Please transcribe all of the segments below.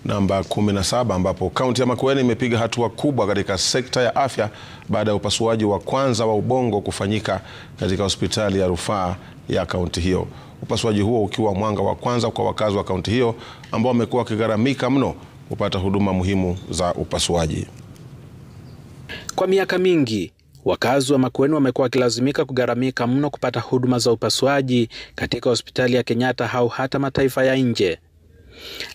Namba 17 ambapo kaunti ya Makueni imepiga hatua kubwa katika sekta ya afya baada ya upasuaji wa kwanza wa ubongo kufanyika katika hospitali ya rufaa ya kaunti hiyo. Upasuaji huo ukiwa mwanga wa kwanza kwa wakazi wa kaunti hiyo ambao wamekuwa wakigharamika mno kupata huduma muhimu za upasuaji. Kwa miaka mingi, wakazi wa Makueni wamekuwa wakilazimika kugharamika mno kupata huduma za upasuaji katika hospitali ya Kenyatta au hata mataifa ya nje.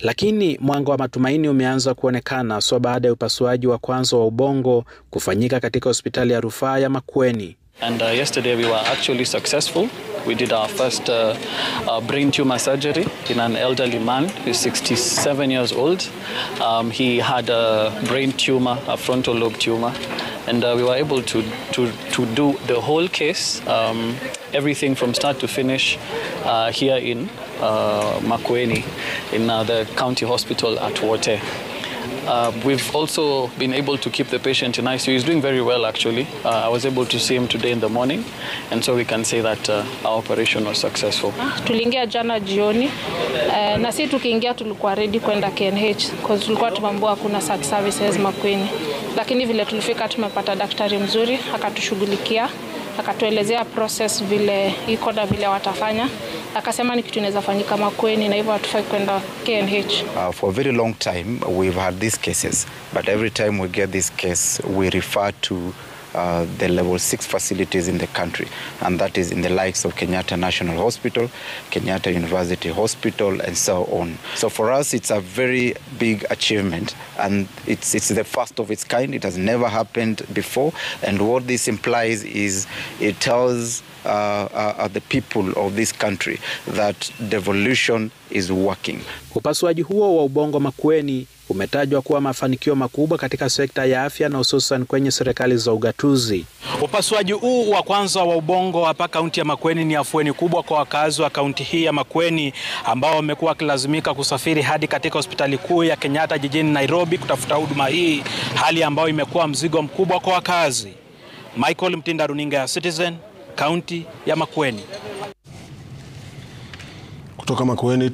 Lakini mwanga wa matumaini umeanza kuonekana baada ya upasuaji wa kwanza wa ubongo kufanyika katika hospitali ya rufaa ya Makueni. And yesterday we were actually successful. We did our first brain tumor surgery in an elderly man who's 67 years old. He had a brain tumor, a frontal lobe tumor, and we were able to do the whole case, everything from start to finish here in Makueni, in the county hospital at Wote. We've also been able to keep the patient in ICU. He's doing very well, actually. I was able to see him today in the morning, and so we can say that our operation was successful. Tuliingia jana jioni, na sisi tukiingia tulikuwa ready kwenda KNH because tulikuwa tumeambiwa kuna services Makueni. Lakini vile tulifika tumepata daktari mzuri, akatushughulikia, akatuelezea process vile iko na vile watafanya. Akasema ni kitu inaweza fanyika Makueni na hivyo hatufai kwenda KNH. For a very long time we've had these cases, but every time we get this case we refer to the level 6 facilities in the country, and that is in the likes of Kenyatta National Hospital, Kenyatta University Hospital, and so on. So for us it's a very big achievement, and it's the first of its kind. It has never happened before, and what this implies is it tells the people of this country that devolution is working. Upasuaji huo wa ubongo Makueni umetajwa kuwa mafanikio makubwa katika sekta ya afya na hususan kwenye serikali za ugatuzi. Upasuaji huu wa kwanza wa ubongo hapa kaunti ya Makueni ni afueni kubwa kwa wakazi wa kaunti hii ya Makueni ambao wamekuwa wakilazimika kusafiri hadi katika hospitali kuu ya Kenyatta jijini Nairobi kutafuta huduma hii, hali ambayo imekuwa mzigo mkubwa kwa wakazi. Michael Mtinda, runinga ya Citizen, kaunti ya Makueni. Kutoka Makueni